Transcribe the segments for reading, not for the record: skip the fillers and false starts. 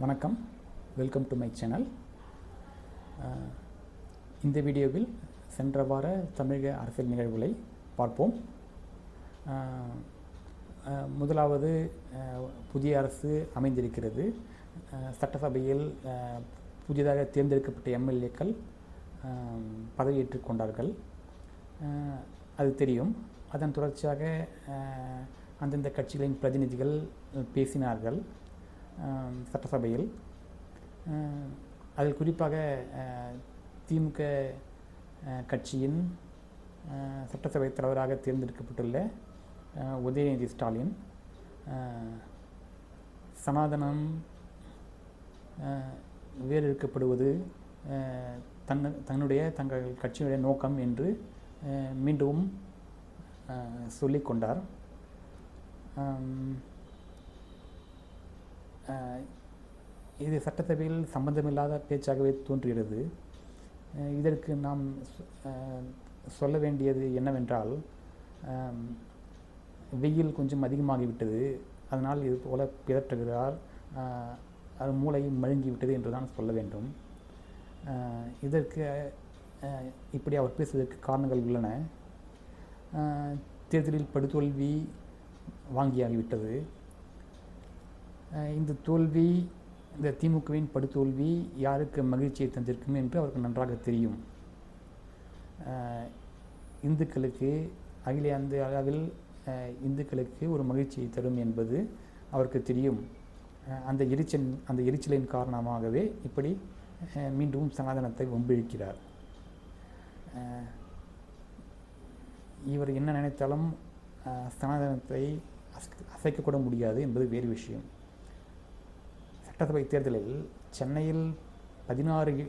வணக்கம், welcome to my channel. இந்த வீடியோவில் சென்ற வார தமிழக அரசியல் நிகழ்வுகளை பார்ப்போம். முதலாவது, புதிய அரசு அமைந்திருக்கிறது. சட்டசபையில் புதிதாக தேர்ந்தெடுக்கப்பட்ட எம்எல்ஏக்கள் பதவியேற்றுக் கொண்டார்கள். அது தெரியும். அதன் தொடர்ச்சியாக அந்தந்த கட்சிகளின் பிரதிநிதிகள் பேசினார்கள் சட்டசபையில். அதில் குறிப்பாக திமுக கட்சியின் சட்டசபை தலைவராக தேர்ந்தெடுக்கப்பட்டுள்ள உதயநிதி ஸ்டாலின் சனாதனம் வேறறுக்கப்படுவது தங்கள் கட்சியுடைய நோக்கம் என்று மீண்டும் சொல்லிக்கொண்டார். இது சட்டசபையில் சம்பந்தமில்லாத பேச்சாகவே தோன்றுகிறது. இதற்கு நாம் சொல்ல வேண்டியது என்னவென்றால், வெயில் கொஞ்சம் அதிகமாகிவிட்டது, அதனால் இது போல பிதற்றுகிறார், அது மூளை மழுங்கிவிட்டது என்று தான் சொல்ல வேண்டும். இதற்கு இப்படி அவர் பேசுவதற்கு காரணங்கள் உள்ளன. தேர்தலில் படுதோல்வி வாங்கியாகிவிட்டது. இந்த தோல்வி, இந்த திமுகவின் படுதோல்வி யாருக்கு மகிழ்ச்சியை தந்திருக்கும் என்று அவருக்கு நன்றாக தெரியும். இந்துக்களுக்கு, அகில அந்த அளவில் இந்துக்களுக்கு ஒரு மகிழ்ச்சியை தரும் என்பது அவருக்கு தெரியும். அந்த எரிச்சலின் காரணமாகவே இப்படி மீண்டும் சனாதனத்தை வம்பிழுக்கிறார். இவர் என்ன நினைத்தாலும் சனாதனத்தை அசைக்கக்கூட முடியாது என்பது வேறு விஷயம். சட்டசபை தேர்தலில் சென்னையில் 16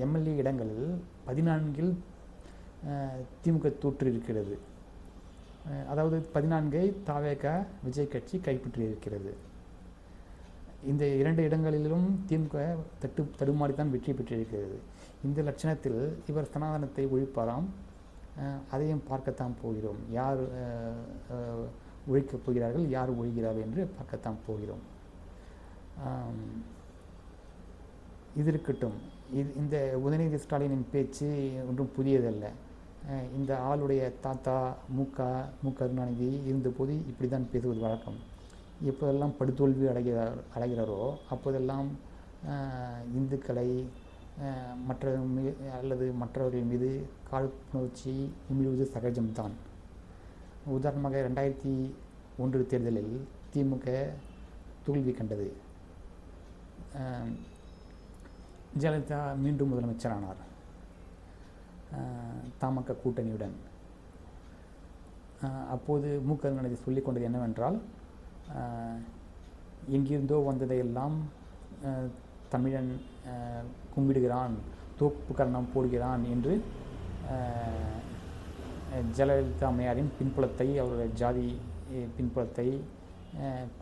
எம்எல்ஏ இடங்களில் 14 திமுக தோற்றிருக்கிறது. அதாவது 14 தவேக விஜய் கட்சி கைப்பற்றியிருக்கிறது. இந்த 2 இடங்களிலும் திமுக தடுமாறித்தான் வெற்றி பெற்றிருக்கிறது. இந்த லட்சணத்தில் இவர் சனாதனத்தை ஒழிப்பாராம். அதையும் பார்க்கத்தான் போகிறோம். யார் ஒழிக்கப் போகிறார்கள், யார் ஒழிகிறார்கள் என்று பார்க்கத்தான் போகிறோம். இது இருக்கட்டும். இந்த உதயநிதி ஸ்டாலினின் பேச்சு ஒன்றும் புதியதல்ல. இந்த ஆளுடைய தாத்தா மு கருணாநிதி இருந்தபோது இப்படி தான் பேசுவது வழக்கம். எப்போதெல்லாம் படுதோல்வி அடைகிறாரோ அப்போதெல்லாம் இந்துக்களை மற்றவர்கள் மீது காழ்ப்புணர்ச்சி உமிழ்வது சகஜம்தான். உதாரணமாக 2001 தேர்தலில் திமுக தோல்வி கண்டது. ஜெயலலிதா மீண்டும் முதலமைச்சரானார் தமாக கூட்டணியுடன். அப்போது மு கருணாநிதி சொல்லிக் கொண்டது என்னவென்றால், எங்கிருந்தோ வந்ததையெல்லாம் தமிழன் கும்பிடுகிறான், தோப்பு கரணம் போடுகிறான் என்று ஜெயலலிதா அம்மையாரின் பின்புலத்தை, அவருடைய ஜாதி பின்புலத்தை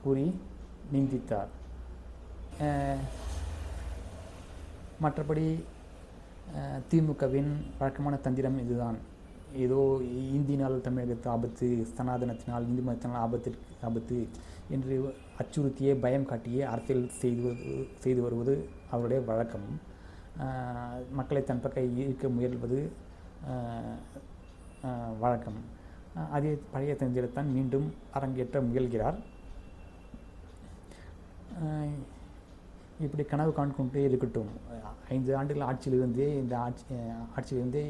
கூறி நிந்தித்தார். மற்றபடி திமுகவின் வழக்கமான தந்திரம் இதுதான். ஏதோ இந்தியினால் தமிழகத்து ஆபத்து, சனாதனத்தினால் இந்து மதத்தினால் ஆபத்து என்று அச்சுறுத்தியே பயம் காட்டியே அரசியல் செய்து வருவது அவருடைய வழக்கம். மக்களை தன் பக்கம் ஈர்க்க முயல்வது வழக்கம். அதே பழைய தந்திரத்தான் மீண்டும் அரங்கேற்ற முயல்கிறார். இப்படி கனவு காண்கொண்டே இருக்கட்டும். 5 ஆண்டுகள் ஆட்சியிலிருந்தே ஆட்சியிலிருந்தே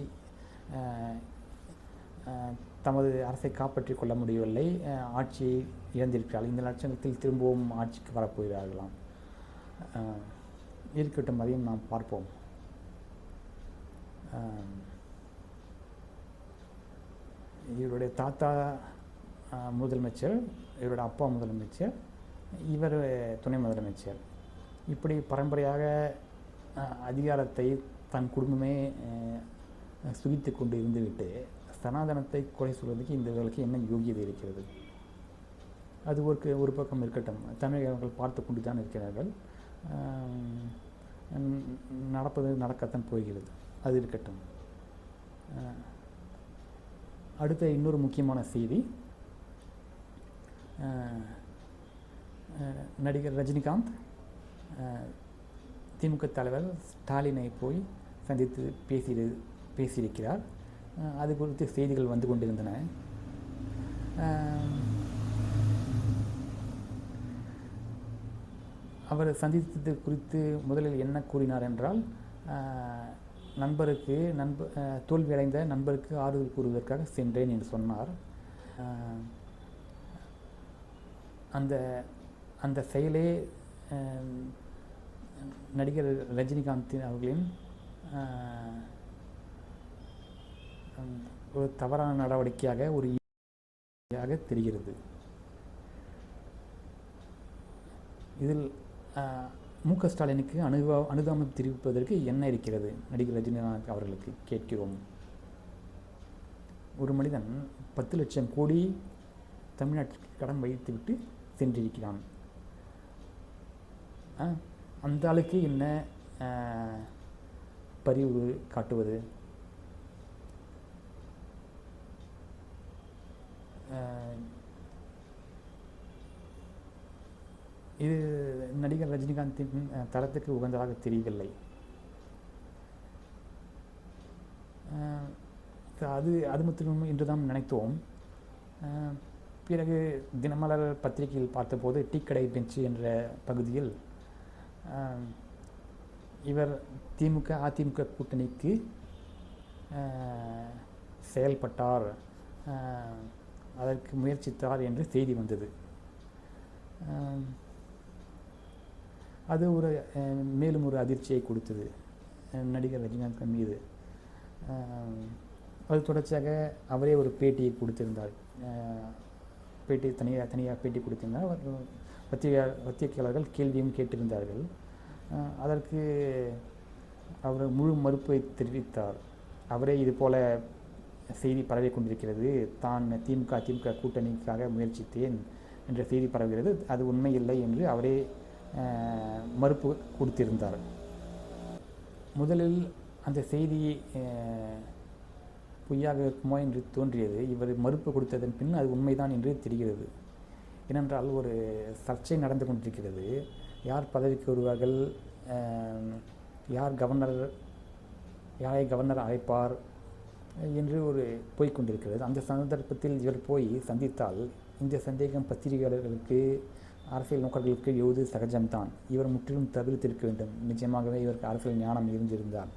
தமது அரசை காப்பாற்றிக் கொள்ள முடியவில்லை. ஆட்சியை இழந்திருக்கிறார்கள். இந்த லட்சணத்தில் திரும்பவும் ஆட்சிக்கு வரப்போகிறார்களாம். இருக்கட்டும், அதையும் நாம் பார்ப்போம். இவருடைய தாத்தா முதலமைச்சர், இவருடைய அப்பா முதலமைச்சர், இவர் துணை முதலமைச்சர். இப்படி பரம்பரையாக அதிகாரத்தை தன் குடும்பமே சுகித்து கொண்டு இருந்துவிட்டு சனாதனத்தை குறை சொல்வதற்கு இவர்களுக்கு என்ன யோகியதை இருக்கிறது? அது ஒரு பக்கம் இருக்கட்டும். தமிழர்கள் பார்த்து கொண்டு தான் இருக்கிறார்கள். நடப்பது நடக்கத்தான் போகிறது. அது இருக்கட்டும். அடுத்த இன்னொரு முக்கியமான செய்தி, நடிகர் ரஜினிகாந்த் திமுக தலைவர் ஸ்டாலினை போய் சந்தித்து பேசியிருக்கிறார். அது குறித்து செய்திகள் வந்து கொண்டிருந்தன. அவர் சந்தித்தது குறித்து முதலில் என்ன கூறினார் என்றால், தோல்வியடைந்த நண்பருக்கு ஆறுதல் கூறுவதற்காக சென்றேன் என்று சொன்னார். அந்த அந்த செயலே நடிகர் ரஜினிகாந்த் அவர்களின் ஒரு தவறான நடவடிக்கையாக தெரிகிறது. இதில் மு.க. ஸ்டாலினுக்கு அனுதாபம் தெரிவிப்பதற்கு என்ன இருக்கிறது நடிகர் ரஜினிகாந்த் அவர்களுக்கு கேட்கிறோம். ஒரு மனிதன் 10 லட்சம் கோடி தமிழ்நாட்டிற்கு கடன் வைத்துவிட்டு சென்றிருக்கிறான். அந்த ஆளுக்கு என்ன பரிவு காட்டுவது? இது நடிகர் ரஜினிகாந்தின் தரத்துக்கு உகந்ததாக தெரியவில்லை. அது மட்டும் என்று தான் நினைத்தோம். பிறகு தினமலர் பத்திரிகையில் பார்த்தபோது டீக்கடை பெஞ்சு என்ற பகுதியில் இவர் திமுக அதிமுக கூட்டணிக்கு செயல்பட்டார், அதற்கு முயற்சித்தார் என்று செய்தி வந்தது. அது மேலும் ஒரு அதிர்ச்சியை கொடுத்தது நடிகர் ரஜினிகாந்த் மீது. அது தொடர்ச்சியாக அவரே ஒரு பேட்டியை கொடுத்திருந்தார். தனியாக பேட்டி கொடுத்திருந்தார். பத்திரிகையாளர்கள் கேள்வியும் கேட்டிருந்தார்கள். அதற்கு அவர் முழு மறுப்பை தெரிவித்தார். அவரே இது போல செய்தி பரவி கொண்டிருக்கிறது, தான் திமுக கூட்டணிக்காக முயற்சித்தேன் என்ற செய்தி பரவுகிறது, அது உண்மையில்லை என்று அவரே மறுப்பு கொடுத்திருந்தார். முதலில் அந்த செய்தி பொய்யாக இருக்குமோ என்று தோன்றியது. இவர் மறுப்பு கொடுத்ததன் பின் அது உண்மைதான் என்று தெரிகிறது. ஏனென்றால் ஒரு சர்ச்சை நடந்து கொண்டிருக்கிறது. யார் பதவிக்கு வருவார்கள், யாரை கவர்னர் அழைப்பார் என்று போய்கொண்டிருக்கிறது. அந்த சந்தர்ப்பத்தில் இவர் போய் சந்தித்தால் இந்த சந்தேகம் பத்திரிகையாளர்களுக்கு, அரசியல் நோக்கர்களுக்கு எழுவது சகஜம்தான். இவர் முற்றிலும் தவிர்த்திருக்க வேண்டும். நிச்சயமாகவே இவருக்கு அரசியல் ஞானம் இருந்திருந்தால்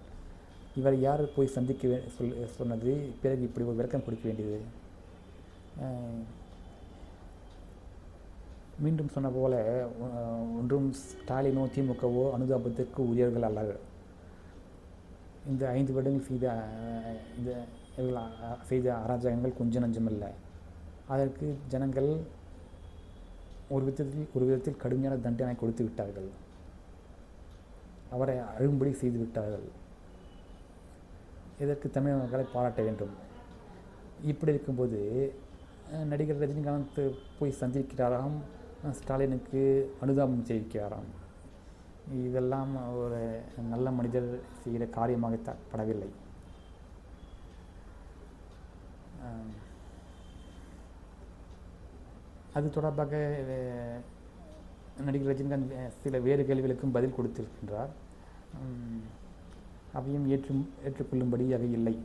இவர் யார் போய் சந்திக்க சொன்னது, பிறகு இப்படி ஒரு விளக்கம் கொடுக்க வேண்டியது? மீண்டும் சொன்ன போல ஒன்றும் ஸ்டாலினோ திமுகவோ அனுதாபத்திற்கு உரியவர்கள் அல்ல. இந்த 5 வருடங்கள் செய்த அராஜகங்கள் கொஞ்சம் நஞ்சமல்ல. அதற்கு ஜனங்கள் ஒரு விதத்தில் கடுமையான தண்டனை கொடுத்து விட்டார்கள். அவரை அழும்படி செய்து விட்டார்கள். இதற்கு தமிழக மக்களை பாராட்ட வேண்டும். இப்படி இருக்கும்போது நடிகர் ரஜினிகாந்த் போய் சந்திக்கிறாராம், ஸ்டாலினுக்கு அனுதாபம் தெரிவிக்கிறாராம். இதெல்லாம் ஒரு நல்ல மனிதர் செய்கிற காரியமாக படவில்லை. அது தொடர்பாக நடிகர் ரஜினிகாந்த் சில வேறு கேள்விகளுக்கும் பதில் கொடுத்திருக்கின்றார். அவையும் ஏற்றுக்கொள்ளும்படியாக இல்லை.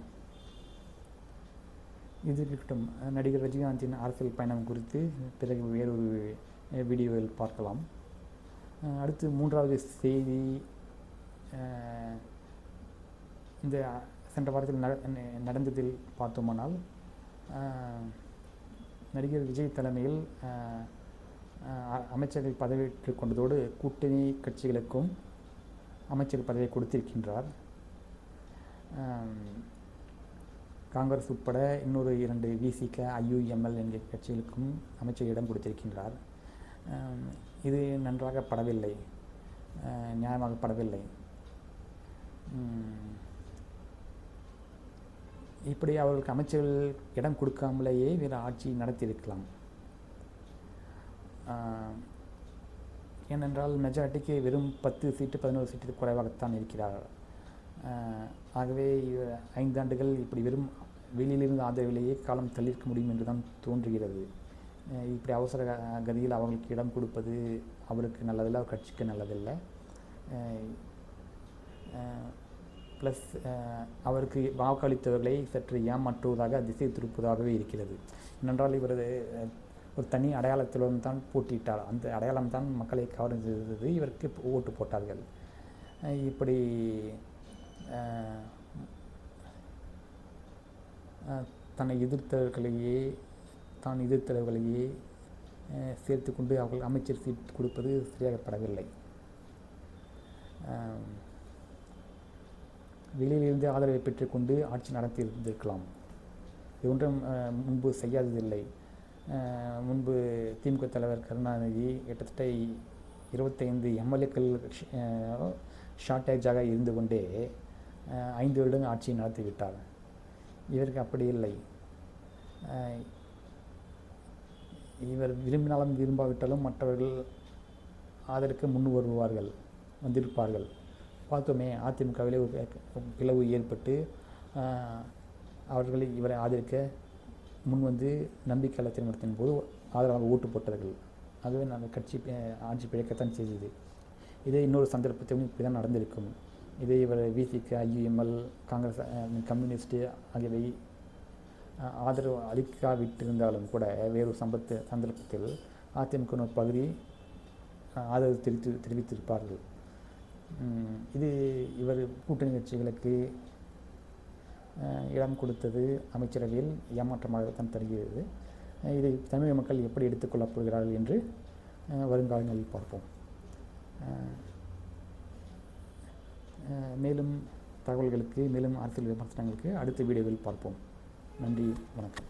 இது இருக்கட்டும். நடிகர் ரஜினிகாந்தின் அரசியல் பயணம் குறித்து பிறகு வேறொரு வீடியோவில் பார்க்கலாம். அடுத்து 3வது செய்தி, இந்த சென்ற வாரத்தில் நடந்ததில் பார்த்தோமானால், நடிகர் விஜய் தலைமையில் அமைச்சர்கள் பதவியேற்றுக் கொண்டதோடு கூட்டணி கட்சிகளுக்கும் அமைச்சர் பதவியை கொடுத்திருக்கின்றார். காங்கிரஸ் உட்பட இன்னொரு 2 விசிக, IUML என்கிற கட்சிகளுக்கும் அமைச்சர் இடம் கொடுத்திருக்கின்றார். இது நன்றாக படவில்லை, நியாயமாக படவில்லை. இப்படி அவர்களுக்கு அமைச்சர்கள் இடம் கொடுக்காமலேயே வேறு ஆட்சி நடத்தியிருக்கலாம். ஏனென்றால் மெஜாரிட்டிக்கு வெறும் 10 சீட்டு 11 சீட்டு குறைவாகத்தான் இருக்கிறார்கள். ஆகவே 5 ஆண்டுகள் இப்படி வெறும் வெளியிலிருந்து ஆதரவிலேயே காலம் தள்ளியிருக்க முடியும் என்று தான் தோன்றுகிறது. இப்படி அவசர கதியில் அவர்களுக்கு இடம் கொடுப்பது அவருக்கு நல்லதில்லை, அவர் கட்சிக்கு நல்லதில்லை. ப்ளஸ் அவருக்கு வாக்களித்தவர்களை சற்று ஏமாற்றுவதாக திசை திருப்புவதாகவே இருக்கிறது. ஏனென்றால் இவரது ஒரு தனி அடையாளத்துடன் தான் போட்டியிட்டார். அந்த அடையாளம் தான் மக்களை கவர்ந்தது. இவருக்கு ஓட்டு போட்டார்கள். இப்படி தன்னை தான் எதிர்த்தவர்களையே சேர்த்து கொண்டு அவர்கள் அமைச்சர் சீட் கொடுப்பது சரியாகப்படவில்லை. வெளியிலிருந்து ஆதரவை பெற்றுக்கொண்டு ஆட்சி நடத்தியிருந்திருக்கலாம். இது ஒன்றும் முன்பு செய்யாததில்லை. முன்பு திமுக தலைவர் கருணாநிதி கிட்டத்தட்ட 25 எம்எல்ஏக்கள் ஷார்ட்டேஜாக இருந்து கொண்டே 5 வருடங்கள் ஆட்சியை நடத்திவிட்டார். இவருக்கு அப்படி இல்லை. இவர் விரும்பினாலும் விரும்பாவிட்டாலும் மற்றவர்கள் ஆதரிக்க முன் வந்திருப்பார்கள். பார்த்தோமே, அதிமுகவிலே ஒரு பிளவு ஏற்பட்டு அவர்களை இவரை ஆதரிக்க முன் வந்து நம்பிக்கையாளர் தீர்மானத்தின் போது ஆதரவாக ஓட்டு போட்டார்கள். ஆகவே நாங்கள் ஆட்சி பிழைக்கத்தான் செய்தது. இதே இன்னொரு சந்தர்ப்பத்திலும் இப்படி தான் நடந்திருக்கும். இதே இவர் விசிக, ஐயுஎம்எல், காங்கிரஸ், கம்யூனிஸ்ட்டு ஆகியவை ஆதரவு அளிக்காவிட்டிருந்தாலும் கூட வேறு சந்தர்ப்பத்தில் அதிமுக ஒரு பகுதி ஆதரவு தெரிவித்திருப்பார்கள். இது இவர் கூட்டணி கட்சிகளுக்கு இடம் கொடுத்தது அமைச்சரவையில் ஏமாற்றமாகத்தான் தருகிறது. இதை தமிழக மக்கள் எப்படி எடுத்துக்கொள்ளப் போகிறார்கள் என்று வருங்காலங்களில் பார்ப்போம். மேலும் தகவல்களுக்கு, மேலும் அரசியல் விமர்சனங்களுக்கு அடுத்த வீடியோவில் பார்ப்போம். நன்றி, வணக்கம்.